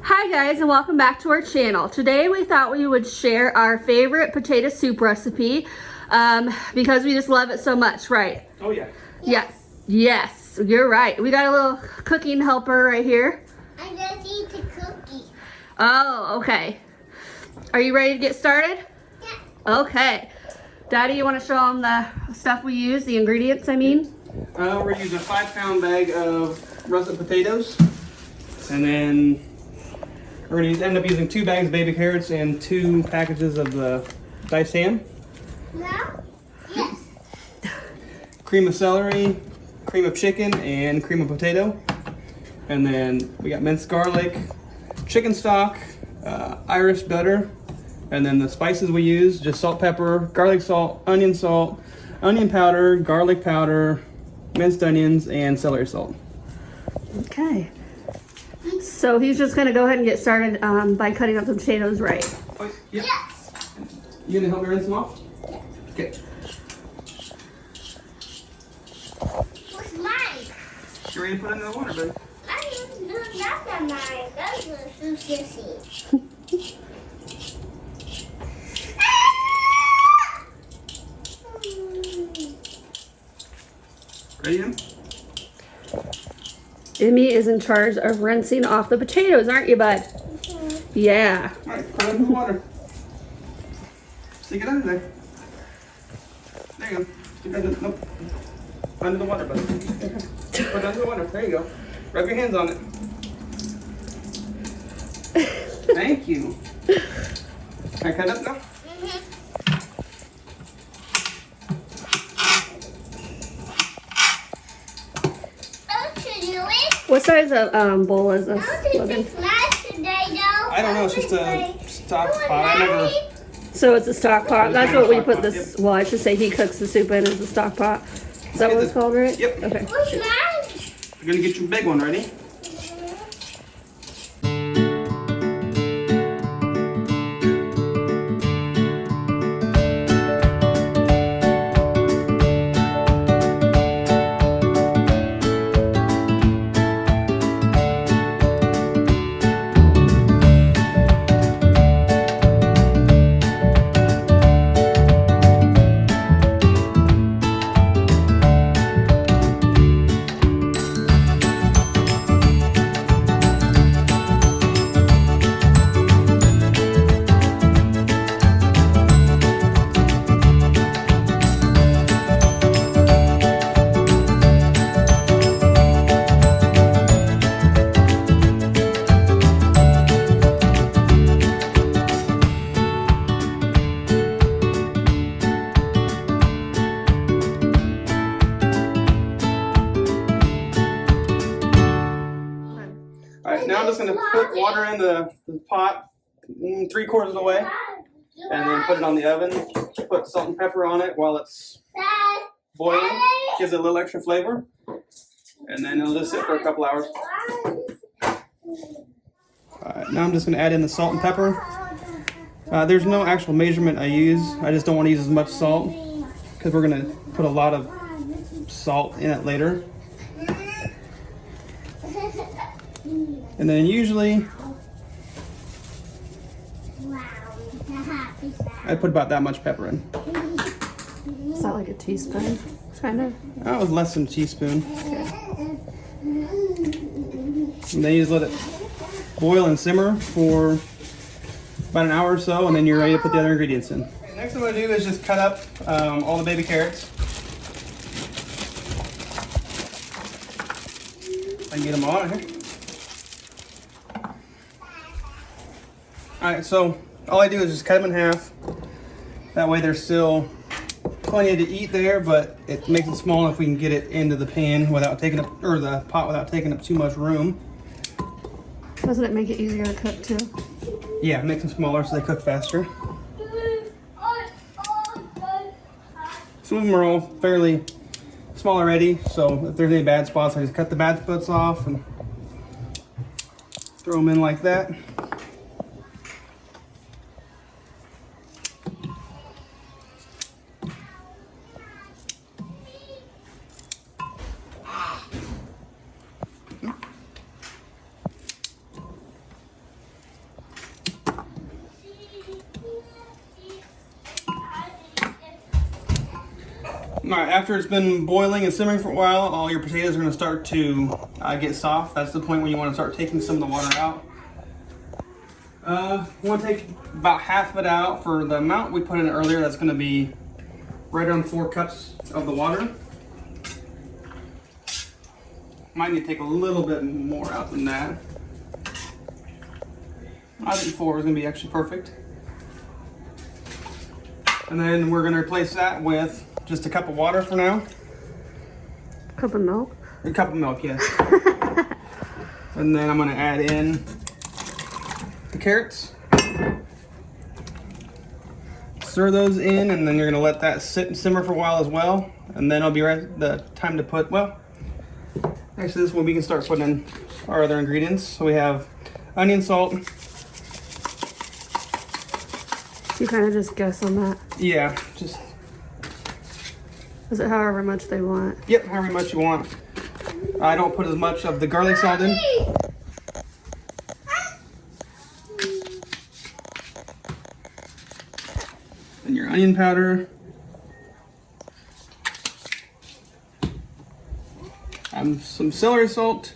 Hi guys, and welcome back to our channel. Today we thought we would share our favorite potato soup recipe because we just love it so much, right? Oh yeah. Yes, you're right. We got a little cooking helper right here. I'm gonna eat the cookie. Oh, okay. Are you ready to get started? Yeah. Okay. Daddy, you want to show them the stuff we use, the ingredients, I mean? We're using a 5-pound bag of russet potatoes, and then we're going to end up using 2 bags of baby carrots and 2 packages of the diced ham. No? Yes. Cream of celery, cream of chicken, and cream of potato. And then we got minced garlic, chicken stock, Irish butter, and then the spices we use, just salt, pepper, garlic salt, onion powder, garlic powder, minced onions, and celery salt. Okay. So he's just going to go ahead and get started by cutting up the potatoes, right? Oh, yeah. Yes. You gonna help me rinse them off? Okay. What's mine? You ready to put it in the water, baby? That's not mine. That's a sushi. Ready, Em? Emmy is in charge of rinsing off the potatoes, aren't you, bud? Yeah. All right, put it in the water. Stick it under there. There you go. Stick it under, nope. Under the water, buddy. Put it under the water. There you go. Rub your hands on it. Thank you. Can I cut it up now? What size of bowl is this, Logan? I don't know. It's just a stock pot. I never. So it's a stock pot. That's what we put this. Well, I should say he cooks the soup in, is a stock pot. Is that what it's called, right? Yep. Okay. What's mine? You're gonna get your big one ready. Alright, now I'm just going to put water in the pot 3/4 of the way, and then put it on the oven. Put salt and pepper on it while it's boiling. Gives it a little extra flavor. And then it'll just sit for a couple hours. Alright, now I'm just going to add in the salt and pepper. There's no actual measurement I use. I just don't want to use as much salt because we're going to put a lot of salt in it later. And then usually I put about that much pepper in. Is that like a teaspoon, kind of? That was less than a teaspoon. And then you just let it boil and simmer for about an hour or so, and then you're ready to put the other ingredients in. Okay, next thing I'm going to do is just cut up all the baby carrots. I can get them all out here. Alright, so all I do is just cut them in half. That way there's still plenty to eat there, but it makes it small enough we can get it into the pan without taking up, or the pot without taking up too much room. Doesn't it make it easier to cook too? Yeah, it makes them smaller so they cook faster. Some of them are all fairly small already, so if there's any bad spots, I just cut the bad spots off and throw them in like that. Alright, after it's been boiling and simmering for a while, all your potatoes are going to start to get soft. That's the point when you want to start taking some of the water out. You want to take about half of it out for the amount we put in earlier. That's going to be right around 4 cups of the water. Might need to take a little bit more out than that. I think 4 is going to be actually perfect. And then we're going to replace that with just a cup of water for now. Cup of milk? A cup of milk, yes. And then I'm going to add in the carrots. Stir those in, and then you're going to let that sit and simmer for a while as well. And then it'll be the time to put, well, actually this one we can start putting in our other ingredients. So we have onion, salt. You kind of just guess on that. Yeah, just... Is it however much they want? Yep, however much you want. I don't put as much of the garlic salt in. And your onion powder. Some celery salt.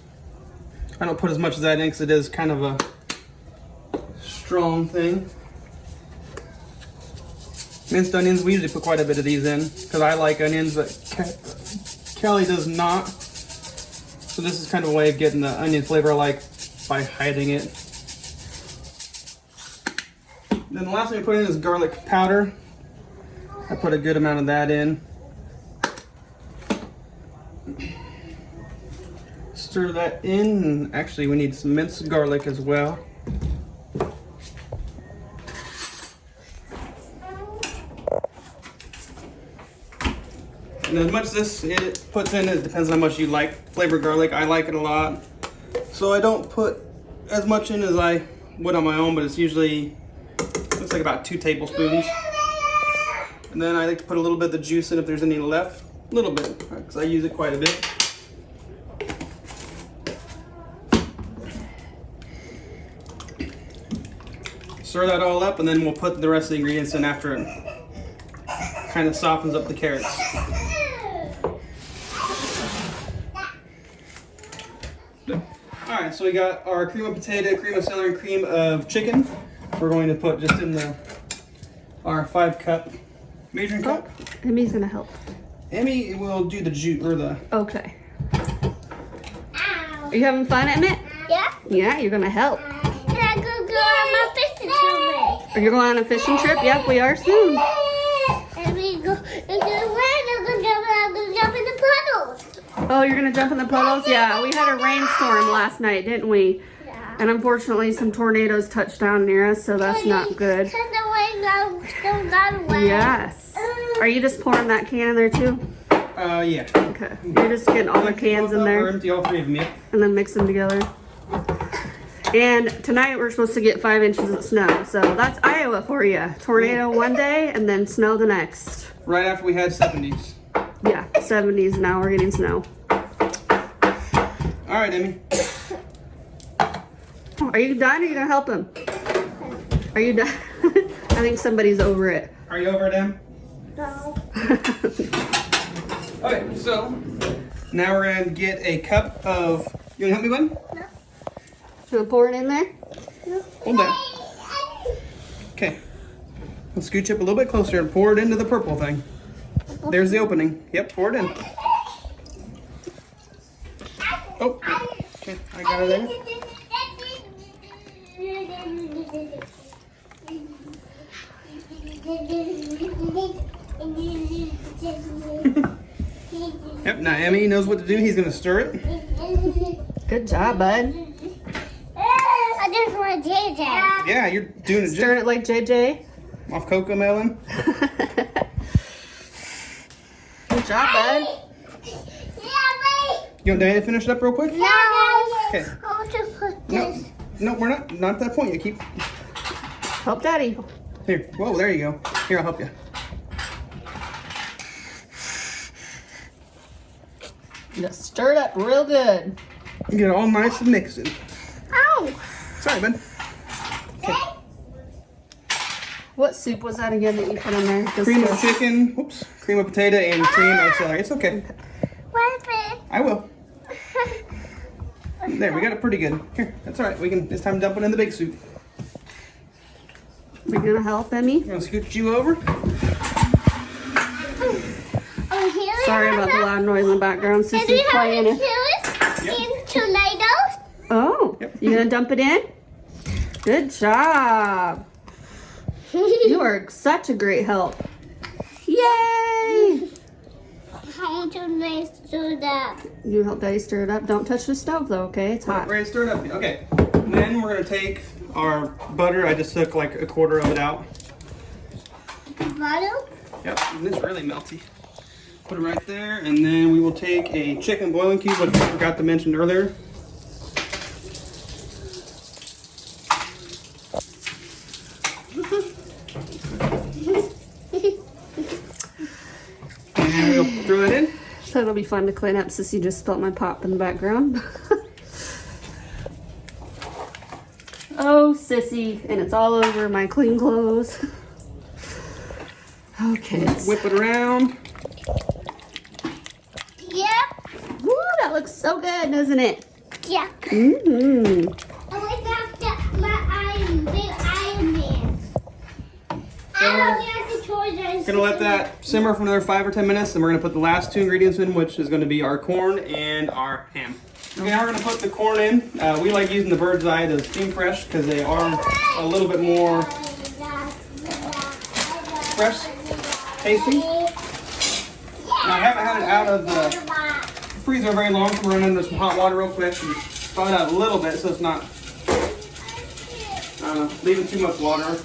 I don't put as much as that in because it is kind of a strong thing. Minced onions, we usually put quite a bit of these in because I like onions, but Kelly does not. So this is kind of a way of getting the onion flavor I like by hiding it. Then the last thing I put in is garlic powder. I put a good amount of that in. Stir that in, and actually we need some minced garlic as well. And as much as this it puts in, it depends on how much you like flavored garlic. I like it a lot. So I don't put as much in as I would on my own, but it's usually, looks like about 2 tablespoons. And then I like to put a little bit of the juice in if there's any left. A little bit, because I use it quite a bit. Stir that all up, and then we'll put the rest of the ingredients in after it kind of softens up the carrots. Alright, so we got our cream of potato, cream of celery, and cream of chicken. We're going to put just in our 5-cup measuring cup. Emmy's gonna help. Emmy will do the juice or the. Okay. Ow. Are you having fun, Emmett? Yeah. Yeah, you're gonna help. And I could go on my fishing trip. Are you going on a fishing trip? Yep, we are soon. And we go, I'm gonna jump in the puddles. Oh, you're gonna jump in the puddles? Yeah, we had a rainstorm last night, didn't we? Yeah. And unfortunately, some tornadoes touched down near us, so that's not good. Because the wind still got away. Yes. Are you just pouring that can in there too? Yeah. Okay. You're just getting all the cans in Or there empty all 3 of them, yeah. and then mix them together. And tonight we're supposed to get 5 inches of snow, so that's Iowa for you. Tornado one day and then snow the next. Right after we had 70s. Yeah, 70s. Now we're getting snow. All right, Emmy. Are you done? Or are you gonna help him? Are you done? I think somebody's over it. Are you over it, Em? No. Okay, so now we're gonna get a cup of. You wanna help me, bud? You wanna pour it in there? Hold that. Okay. Let's scooch up a little bit closer and pour it into the purple thing. There's the opening. Yep, pour it in. Oh, okay, I got it there. Yep, now Emmy knows what to do. He's gonna stir it. Good job, bud. I just want to change it. Yeah, you're doing it Stir it like JJ. off Cocoa Melon. Good job, bud. You want Diana to finish it up real quick? No. Okay. I want to put No, this. no, we're not at that point yet. Keep Help Daddy. here. Whoa, there you go. Here, I'll help you. Just stir it up real good. Get it all nice and mixed. Ow. Sorry, bud. Okay. What soup was that again that you put in there? Cream of chicken, whoops, cream of potato, and cream of celery. It's okay. Wait a minute. I will. There, we got it pretty good. Here, that's all right. It's time to dump it in the big soup. We're gonna help, Emmy. I'm gonna scoot you over. Oh, here we Sorry have about the loud noise in the background. And we Sissy's have playing it. chilies and tomatoes. Oh, Yep. you gonna dump it in? Good job. You are such a great help. Yay! How much of this do that? You help Daddy stir it up. Don't touch the stove though, okay? It's hot. Ready to stir it up. Okay. And then we're gonna take our butter. I just took like a quarter of it out. Butter? Yep, and it's really melty. Put it right there, and then we will take a chicken boiling cube, which I forgot to mention earlier. And we'll throw it in. So it'll be fun to clean up. Sissy just spilled my pop in the background. Oh, Sissy, and it's all over my clean clothes. Okay. Whip it around. Yep. Woo, that looks so good, doesn't it? Yeah. Mm-hmm. I like that my Iron Man. I don't get the toys. Gonna let that simmer for another 5 or 10 minutes, and we're gonna put the last two ingredients in, which is gonna be our corn and our ham. Okay, now we're gonna put the corn in. We like using the Bird's Eye, the steam fresh, because they are a little bit more fresh, tasty. Now I haven't had it out of the freezer very long, so we're gonna under some hot water real quick and thaw it out a little bit so it's not leaving too much water.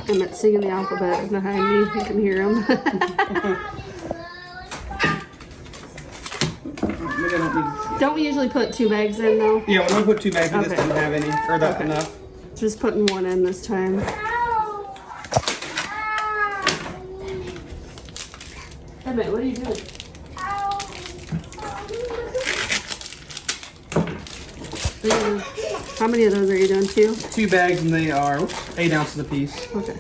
Emmett's singing the alphabet behind me. You can hear him. Maybe I don't need. Don't we usually put 2 bags in though? Yeah, when we put 2 bags, we just Okay. didn't have any, or not Okay. enough. Just putting 1 in this time. Emmett, what are you doing? How many of those are you doing? 2? 2 bags, and they are 8 ounces a piece. Okay.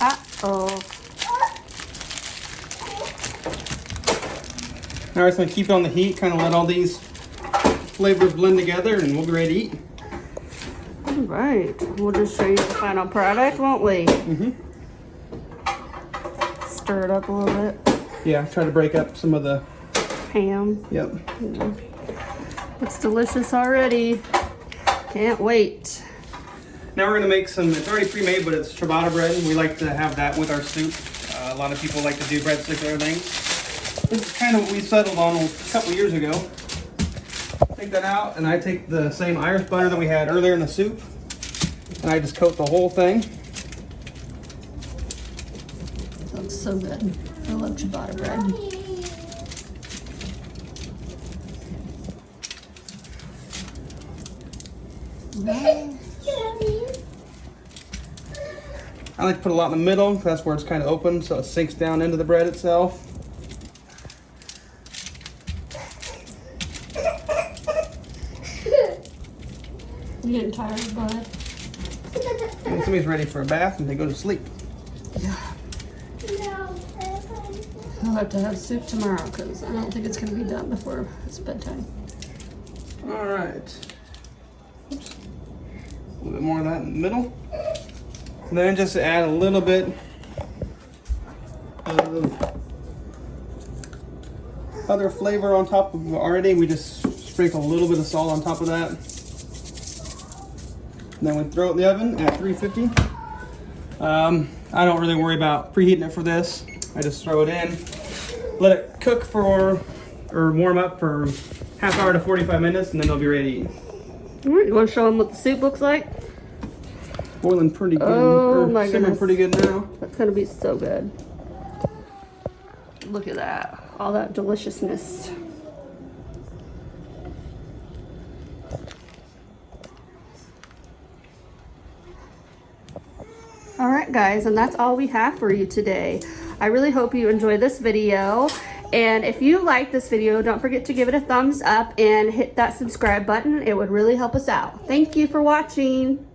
Uh-oh. Now we're just gonna keep it on the heat, kind of let all these flavors blend together, and we'll be ready to eat. All right. We'll just show you the final product, won't we? Mm-hmm. Stir it up a little bit. Yeah, try to break up some of the. Ham. Yep. It's delicious already. Can't wait. Now we're gonna make some. It's already pre-made, but it's ciabatta bread. We like to have that with our soup. A lot of people like to do breadsticks and everything. This is kind of what we settled on a couple years ago. Take that out, and I take the same Irish butter that we had earlier in the soup, and I just coat the whole thing. Looks so good. I love ciabatta bread. I like to put a lot in the middle. That's where it's kind of open, so it sinks down into the bread itself. You getting tired, bud? And somebody's ready for a bath, and they go to sleep. I'll have to have soup tomorrow because I don't think it's going to be done before it's bedtime. All right. Oops. A little bit more of that in the middle. And then just add a little bit of other flavor on top of it already. We just sprinkle a little bit of salt on top of that. And then we throw it in the oven at 350. I don't really worry about preheating it for this. I just throw it in, let it cook for, or warm up for half hour to 45 minutes, and then it'll be ready to eat. All right, you want to show them what the soup looks like? boiling pretty good. Oh my simmering goodness. pretty good now. That's gonna be so good. Look at that. All that deliciousness. All right, guys, and that's all we have for you today. I really hope you enjoyed this video. And if you like this video, don't forget to give it a thumbs up and hit that subscribe button. It would really help us out. Thank you for watching.